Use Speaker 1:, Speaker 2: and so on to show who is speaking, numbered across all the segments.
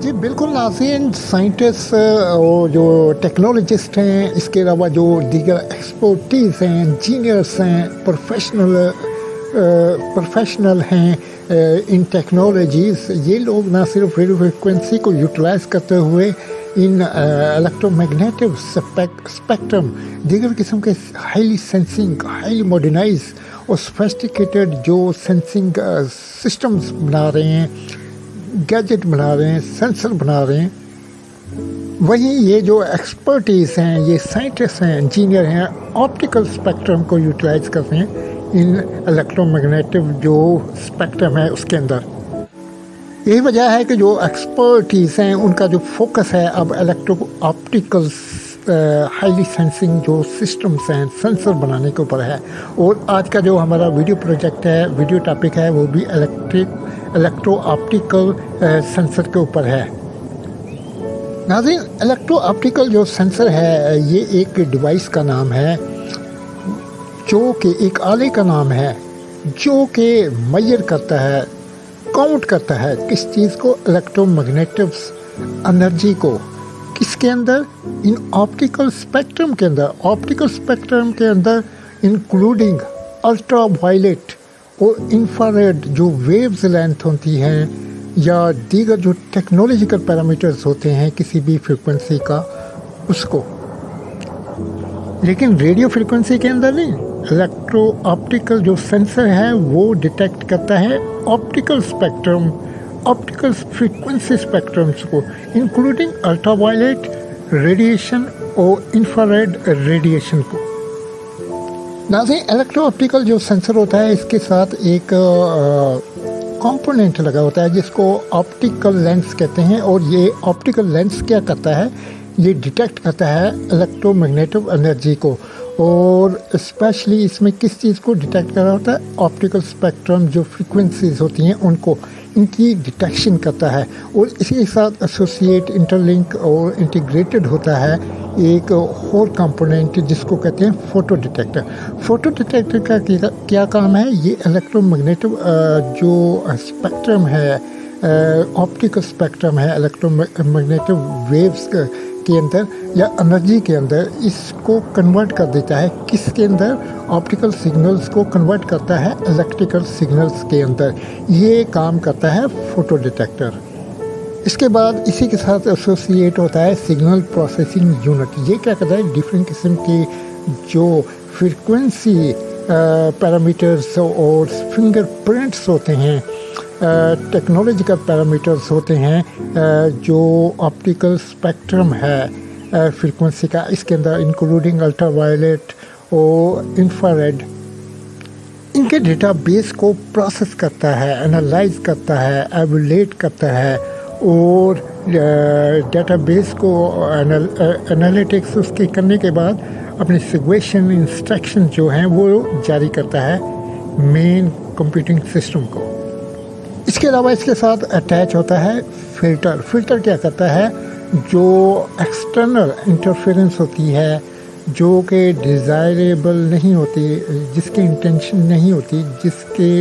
Speaker 1: जी बिल्कुल नाज़रीन, साइंटिस्ट और जो टेक्नोलॉजिस्ट हैं, इसके अलावा जो दीगर एक्सपर्टीज़ हैं, इंजीनियर्स हैं, प्रोफेशनल हैं इन टेक्नोलॉजीज़, ये लोग ना सिर्फ रेडियो फ्रिक्वेंसी को यूटिलाइज़ करते हुए इन इलेक्ट्रोमैग्नेटिक स्पेक्ट्रम दीगर किस्म के हाईली सेंसिंग, हाईली मॉडर्नाइज और सोफिस्टिकेटेड जो सेंसिंग सिस्टम्स बना रहे हैं, गैजेट बना रहे हैं, सेंसर बना रहे हैं। वहीं ये जो एक्सपर्टीज़ हैं, ये साइंटिस्ट हैं, इंजीनियर हैं, ऑप्टिकल स्पेक्ट्रम को यूटिलाइज करते हैं इन इलेक्ट्रोमैग्नेटिक जो स्पेक्ट्रम है उसके अंदर। यही वजह है कि जो एक्सपर्टीज़ हैं उनका जो फोकस है अब इलेक्ट्रो ऑप्टिकल हाईली सेंसिंग जो सिस्टम्स हैं, सेंसर बनाने के ऊपर है। और आज का जो हमारा वीडियो प्रोजेक्ट है, वीडियो टॉपिक है, वो भी इलेक्ट्रो ऑप्टिकल सेंसर के ऊपर है। नाज़रीन, इलेक्ट्रो ऑप्टिकल जो सेंसर है ये एक डिवाइस का नाम है, जो कि एक आले का नाम है, जो कि मेजर करता है, काउंट करता है किस चीज़ को, इलेक्ट्रोमैग्नेटिक एनर्जी को, किसके अंदर, इन ऑप्टिकल स्पेक्ट्रम के अंदर। ऑप्टिकल स्पेक्ट्रम के अंदर इंक्लूडिंग अल्ट्रा वायलेट और इंफ्रारेड जो वेव्स लेंथ होती हैं या दीगर जो टेक्नोलॉजिकल पैरामीटर्स होते हैं किसी भी फ्रिक्वेंसी का, उसको। लेकिन रेडियो फ्रिक्वेंसी के अंदर नहीं, इलेक्ट्रो ऑप्टिकल जो सेंसर है वो डिटेक्ट करता है optical spectrum, optical frequency spectrums को, इंक्लूडिंग अल्ट्रावायलेट रेडिएशन और इंफ्रारेड रेडिएशन को। नाज़रीन, इलेक्ट्रो ऑप्टिकल जो सेंसर होता है इसके साथ एक कंपोनेंट लगा होता है जिसको ऑप्टिकल लेंस कहते हैं। और ये ऑप्टिकल लेंस क्या करता है, ये डिटेक्ट करता है इलेक्ट्रोमैग्नेटिक एनर्जी को। और स्पेशली इसमें किस चीज़ को डिटेक्ट कर रहा होता है, ऑप्टिकल स्पेक्ट्रम जो फ्रीक्वेंसीज होती हैं उनको, इनकी डिटेक्शन करता है। और इसी के साथ एसोसिएट, इंटरलिंक और इंटीग्रेटेड होता है एक और कंपोनेंट जिसको कहते हैं फोटो डिटेक्टर। फोटो डिटेक्टर का क्या काम है, ये इलेक्ट्रोमैग्नेटिक जो स्पेक्ट्रम है, ऑप्टिकल स्पेक्ट्रम है, इलेक्ट्रोमैग्नेटिक वेव्स के अंदर या एनर्जी के अंदर, इसको कन्वर्ट कर देता है। किसके अंदर, ऑप्टिकल सिग्नल्स को कन्वर्ट करता है इलेक्ट्रिकल सिग्नल्स के अंदर। ये काम करता है फोटो डिटेक्टर। इसके बाद इसी के साथ एसोसिएट होता है सिग्नल प्रोसेसिंग यूनिट। ये क्या करता है, डिफरेंट किस्म की जो फ्रीक्वेंसी पैरामीटर्स और फिंगरप्रिंट्स होते हैं, टेक्नोलॉजिकल पैरामीटर्स होते हैं जो ऑप्टिकल स्पेक्ट्रम है फ्रीक्वेंसी का, इसके अंदर इंक्लूडिंग अल्ट्रावायलेट और इंफ्रारेड, इनके डेटाबेस को प्रोसेस करता है, एनालाइज करता है, एवुलेट करता है और डेटाबेस को एनालिटिक्स उसके करने के बाद अपने सिग्वेशन इंस्ट्रक्शन जो हैं वो जारी करता है मेन कंप्यूटिंग सिस्टम को। इसके अलावा इसके साथ अटैच होता है फ़िल्टर। फ़िल्टर क्या करता है, जो एक्सटर्नल इंटरफेरेंस होती है, जो कि डिज़ायरेबल नहीं होती, जिसकी इंटेंशन नहीं होती, जिसके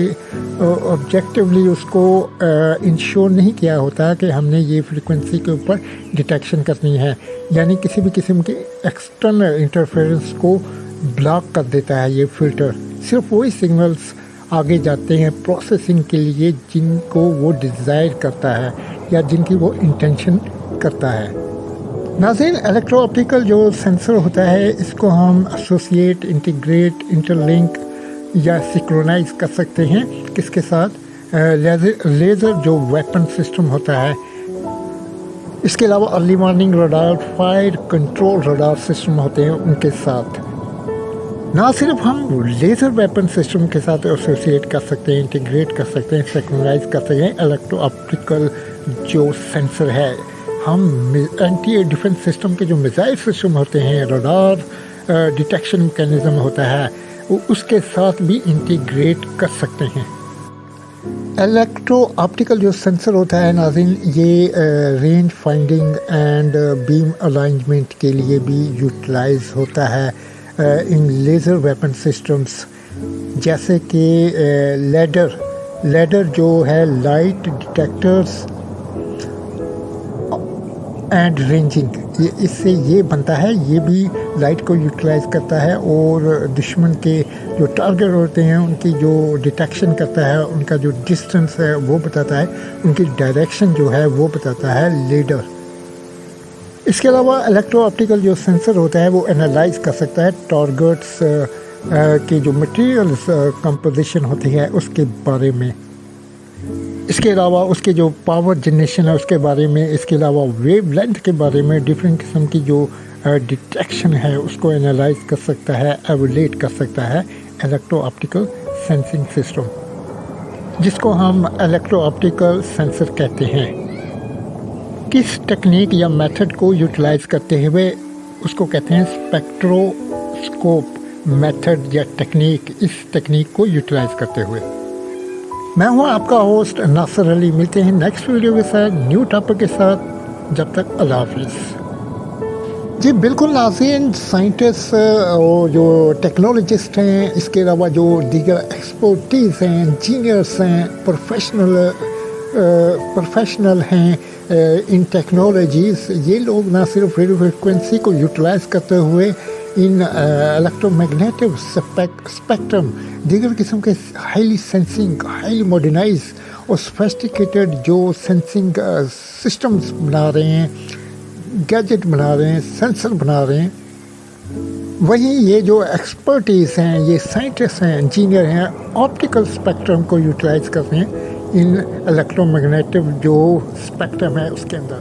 Speaker 1: ऑब्जेक्टिवली उसको इंश्योर नहीं किया होता कि हमने ये फ्रीक्वेंसी के ऊपर डिटेक्शन करनी है, यानी किसी भी किस्म के एक्सटर्नल इंटरफेरेंस को ब्लॉक कर देता है ये फ़िल्टर। सिर्फ वही सिग्नल्स आगे जाते हैं प्रोसेसिंग के लिए जिनको वो डिज़ायर करता है या जिनकी वो इंटेंशन करता है। नाज़रीन, इलेक्ट्रो ऑप्टिकल जो सेंसर होता है इसको हम एसोसिएट, इंटीग्रेट, इंटरलिंक या सिंक्रोनाइज कर सकते हैं किसके साथ, लेज़र जो वेपन सिस्टम होता है। इसके अलावा early warning radar, fire control radar system होते हैं उनके साथ। ना सिर्फ हम लेज़र वेपन सिस्टम के साथ एसोसिएट कर सकते हैं, इंटीग्रेट कर सकते हैं, सिंक्रोनाइज कर सकते हैं इलेक्ट्रो ऑप्टिकल जो सेंसर है। हम एंटी डिफेंस सिस्टम के जो मिसाइल सिस्टम होते हैं, रडार डिटेक्शन मैकेनिज्म होता है, उसके साथ भी इंटीग्रेट कर सकते हैं। इलेक्ट्रो ऑप्टिकल जो सेंसर होता है नाज़रीन, ये range finding and beam alignment के लिए भी यूटिलाइज होता है इन लेज़र वेपन सिस्टम्स, जैसे कि लेडर जो है लाइट डिटेक्टर्स, اینڈ رینجنگ، یہ اس سے یہ بنتا ہے، یہ بھی لائٹ کو یوٹیلائز کرتا ہے اور دشمن کے جو ٹارگیٹ ہوتے ہیں ان کی جو ڈیٹیکشن کرتا ہے، ان کا جو ڈسٹنس ہے وہ بتاتا ہے، ان کی ڈائریکشن جو ہے وہ بتاتا ہے لیڈر۔ اس کے علاوہ الیکٹرو آپٹیکل جو سینسر ہوتا ہے وہ انالائز کر سکتا ہے ٹارگیٹس کے جو مٹیریلز کمپوزیشن ہوتی ہے اس کے بارے میں، اس کے علاوہ اس کے جو پاور جنریشن ہے اس کے بارے میں، اس کے علاوہ ویو لینتھ کے بارے میں، ڈفرینٹ قسم کی جو ڈیٹیکشن ہے اس کو انالائز کر سکتا ہے، ایولیٹ کر سکتا ہے الیکٹرو آپٹیکل سینسنگ سسٹم، جس کو ہم الیکٹرو آپٹیکل سینسر کہتے ہیں۔ کس ٹیکنیک یا میتھڈ کو یوٹیلائز کرتے ہوئے اس کو کہتے ہیں اسپیکٹروسکوپ میتھڈ یا ٹیکنیک، اس ٹیکنیک کو یوٹیلائز کرتے ہوئے۔ میں ہوں آپ کا ہوسٹ ناصر علی، ملتے ہیں نیکسٹ ویڈیو کے ساتھ نیو ٹاپک کے ساتھ، جب تک اللہ حافظ۔ جی بالکل ناظرین، سائنٹسٹ اور جو ٹیکنالوجسٹ ہیں، اس کے علاوہ جو دیگر ایکسپرٹیز ہیں، انجینئرس ہیں، پروفیشنل ہیں ان ٹیکنالوجیز، یہ لوگ نہ صرف ریڈیو فریکوینسی کو یوٹیلائز کرتے ہوئے ان الیکٹرو میگنیٹو اسپیکٹرم، دیگر قسم کے ہائیلی سینسنگ، ہائیلی ماڈرنائز اور سوفسٹیکیٹڈ جو سینسنگ سسٹمز بنا رہے ہیں، گیجٹ بنا رہے ہیں، سینسر بنا رہے ہیں، وہیں یہ جو ایکسپرٹیز ہیں، یہ سائنٹسٹ ہیں، انجینئر ہیں، آپٹیکل اسپیکٹرم کو یوٹیلائز کرتے ہیں ان الیکٹرو میگنیٹو جو اسپیکٹرم ہے اس کے اندر۔